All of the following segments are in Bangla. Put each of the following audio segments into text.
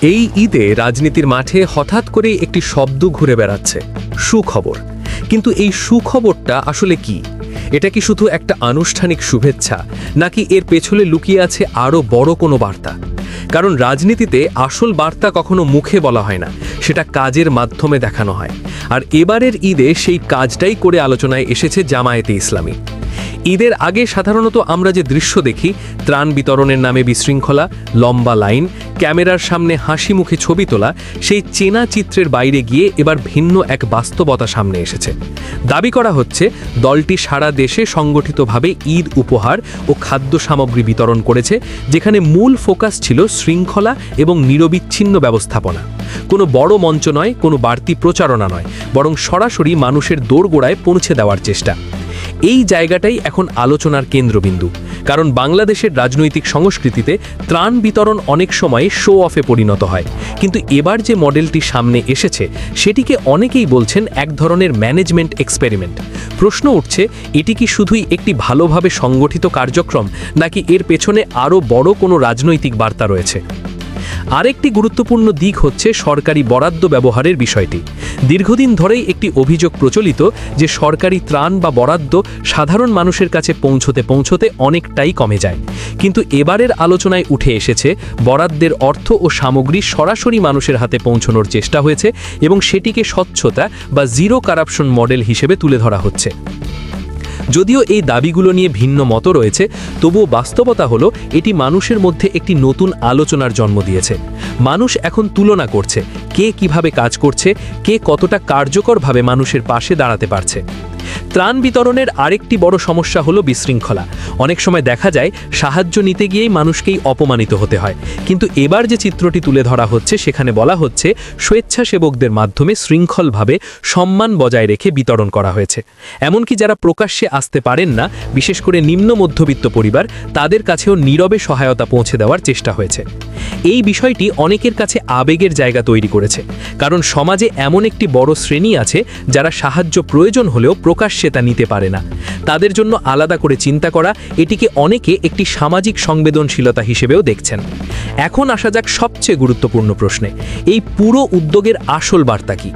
এই ঈদে রাজনীতির মাঠে হঠাৎ করেই একটি শব্দ ঘুরে বেড়াচ্ছে, সুখবর। কিন্তু এই সুখবরটা আসলে কি? এটা কি শুধু একটা আনুষ্ঠানিক শুভেচ্ছা, নাকি এর পেছনে লুকিয়ে আছে আরও বড় কোনো বার্তা? কারণ রাজনীতিতে আসল বার্তা কখনো মুখে বলা হয় না, সেটা কাজের মাধ্যমে দেখানো হয়। আর এবারের ঈদে সেই কাজটাই করে আলোচনায় এসেছে জামায়াতে ইসলামী। ঈদের আগে সাধারণত আমরা যে দৃশ্য দেখি, ত্রাণ বিতরণের নামে বিশৃঙ্খলা, লম্বা লাইন, ক্যামেরার সামনে হাসি মুখে ছবি তোলা, সেই চেনা চিত্রের বাইরে গিয়ে এবার ভিন্ন এক বাস্তবতা সামনে এসেছে। দাবি করা হচ্ছে দলটি সারা দেশে সংগঠিতভাবে ঈদ উপহার ও খাদ্য সামগ্রী বিতরণ করেছে, যেখানে মূল ফোকাস ছিল শৃঙ্খলা এবং নিরবিচ্ছিন্ন ব্যবস্থাপনা। কোনো বড় মঞ্চ নয়, কোনো বাড়তি প্রচারণা নয়, বরং সরাসরি মানুষের দোরগোড়ায় পৌঁছে দেওয়ার চেষ্টা। এই জায়গাটাই এখন আলোচনার কেন্দ্রবিন্দু, কারণ বাংলাদেশের রাজনৈতিক সংস্কৃতিতে ত্রাণ বিতরণ অনেক সময় শো অফে পরিণত হয়, কিন্তু এবার যে মডেলটি সামনে এসেছে সেটিকে অনেকেই বলছেন এক ধরনের ম্যানেজমেন্ট এক্সপেরিমেন্ট। প্রশ্ন উঠছে, এটি কি শুধুই একটি ভালোভাবে সংগঠিত কার্যক্রম, নাকি এর পেছনে আরও বড় কোনো রাজনৈতিক বার্তা রয়েছে? আরেকটি গুরুত্বপূর্ণ দিক হচ্ছে সরকারি বরাদ্দ ব্যবহারের বিষয়টি। দীর্ঘদিন ধরেই একটি অভিযোগ প্রচলিত যে সরকারি ত্রাণ বা বরাদ্দ সাধারণ মানুষের কাছে পৌঁছতে অনেকটাই কমে যায়। কিন্তু এবারের আলোচনায় উঠে এসেছে বরাদ্দের অর্থ ও সামগ্রী সরাসরি মানুষের হাতে পৌঁছানোর চেষ্টা হয়েছে, এবং সেটিকে স্বচ্ছতা বা জিরো কারাপশন মডেল হিসেবে তুলে ধরা হচ্ছে। যদিও এই দাবিগুলো নিয়ে ভিন্ন মত রয়েছে, তবুও বাস্তবতা হলো এটি মানুষের মধ্যে একটি নতুন আলোচনার জন্ম দিয়েছে। মানুষ এখন তুলনা করছে কে কিভাবে কাজ করছে, কে কতটা কার্যকরভাবে মানুষের পাশে দাঁড়াতে পারছে। ত্রাণ বিতরণের আরেকটি বড় সমস্যা হলো বিশৃঙ্খলা। অনেক সময় দেখা যায় সাহায্য নিতে গিয়েই মানুষকেই অপমানিত হতে হয়। কিন্তু এবার যে চিত্রটি তুলে ধরা হচ্ছে, সেখানে বলা হচ্ছে স্বেচ্ছাসেবকদের মাধ্যমে শৃঙ্খলভাবে সম্মান বজায় রেখে বিতরণ করা হয়েছে। এমনকি যারা প্রকাশ্যে আসতে পারেন না, বিশেষ করে নিম্ন মধ্যবিত্ত পরিবার, তাদের কাছেও নীরবে সহায়তা পৌঁছে দেওয়ার চেষ্টা হয়েছে। এই বিষয়টি অনেকের কাছে আবেগের জায়গা তৈরি করেছে, কারণ সমাজে এমন একটি বড় শ্রেণী আছে যারা সাহায্য প্রয়োজন হলেও প্রকাশ্যে তা নিতে পারে না। তাদের জন্য আলাদা করে চিন্তা করা, এটিকে অনেকে একটি সামাজিক সংবেদনশীলতা হিসেবেও দেখছেন। এখন আসা যাক সবচেয়ে গুরুত্বপূর্ণ প্রশ্নে, এই পুরো উদ্যোগের আসল বার্তা কি?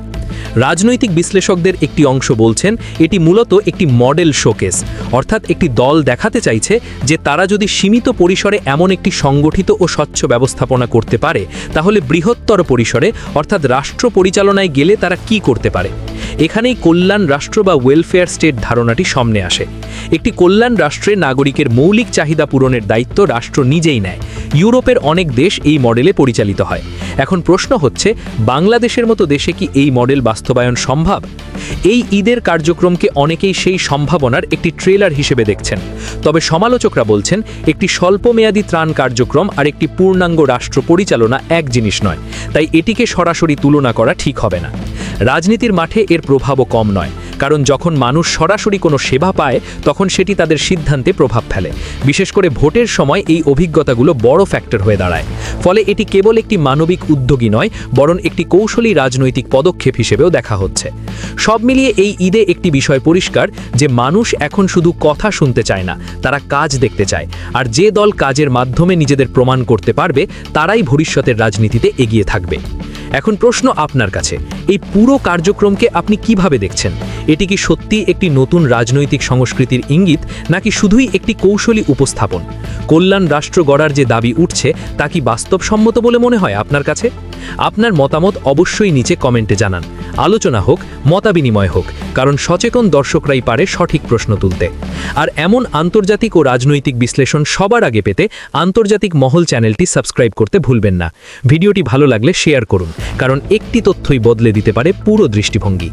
রাজনৈতিক বিশ্লেষকদের একটি অংশ বলছেন এটি মূলত একটি মডেল শোকেস, অর্থাৎ একটি দল দেখাতে চাইছে যে তারা যদি সীমিত পরিসরে এমন একটি সংগঠিত ও স্বচ্ছ ব্যবস্থাপনা করতে পারে, তাহলে বৃহত্তর পরিসরে অর্থাৎ রাষ্ট্র পরিচালনায় গেলে তারা কি করতে পারে। এখানেই কল্যাণ রাষ্ট্র বা ওয়েলফেয়ার স্টেট ধারণাটি সামনে আসে। একটি কল্যাণ রাষ্ট্রে নাগরিকের মৌলিক চাহিদা পূরণের দায়িত্ব রাষ্ট্র নিজেই নেয়। ইউরোপের অনেক দেশ এই মডেলে পরিচালিত হয়। এখন প্রশ্ন হচ্ছে, বাংলাদেশের মতো দেশে কি এই মডেল বাস্তবায়ন সম্ভব? এই ঈদের কার্যক্রমকে অনেকেই সেই সম্ভাবনার একটি ট্রেলার হিসেবে দেখছেন। তবে সমালোচকরা বলছেন একটি স্বল্পমেয়াদী ত্রাণ কার্যক্রম আর একটি পূর্ণাঙ্গ রাষ্ট্র পরিচালনা এক জিনিস নয়, তাই এটিকে সরাসরি তুলনা করা ঠিক হবে না। রাজনীতির মাঠে এর প্রভাবও কম নয়, কারণ যখন মানুষ সরাসরি কোনো সেবা পায়, তখন সেটি তাদের সিদ্ধান্তে প্রভাব ফেলে। বিশেষ করে ভোটের সময় এই অভিজ্ঞতাগুলো বড় ফ্যাক্টর হয়ে দাঁড়ায়। ফলে এটি কেবল একটি মানবিক উদ্যোগই নয়, বরং একটি কৌশলী রাজনৈতিক পদক্ষেপ হিসেবেও দেখা হচ্ছে। সব মিলিয়ে এই ঈদে একটি বিষয় পরিষ্কার, যে মানুষ এখন শুধু কথা শুনতে চায় না, তারা কাজ দেখতে চায়। আর যে দল কাজের মাধ্যমে নিজেদের প্রমাণ করতে পারবে, তারাই ভবিষ্যতের রাজনীতিতে এগিয়ে থাকবে। এখন প্রশ্ন আপনার কাছে, এই পুরো কার্যক্রমকে আপনি কিভাবে দেখছেন? এটি কি সত্যি একটি নতুন রাজনৈতিক সংস্কৃতির ইঙ্গিত, নাকি শুধুই একটি কৌশলী উপস্থাপন? কল্যাণ রাষ্ট্র গড়ার যে দাবি উঠছে, তা কি বাস্তবসম্মত বলে মনে হয় আপনার কাছে? আপনার মতামত অবশ্যই নিচে কমেন্টে জানান। আলোচনা হোক, মতাবিনিময় হোক, কারণ সচেতন দর্শকরাই পারে সঠিক প্রশ্ন তুলতে। আর এমন আন্তর্জাতিক ও রাজনৈতিক বিশ্লেষণ সবার আগে পেতে আন্তর্জাতিক মহল চ্যানেলটি সাবস্ক্রাইব করতে ভুলবেন না। ভিডিওটি ভালো লাগলে শেয়ার করুন, কারণ একটি তথ্যই বদলে দিতে পারে পুরো দৃষ্টিভঙ্গি।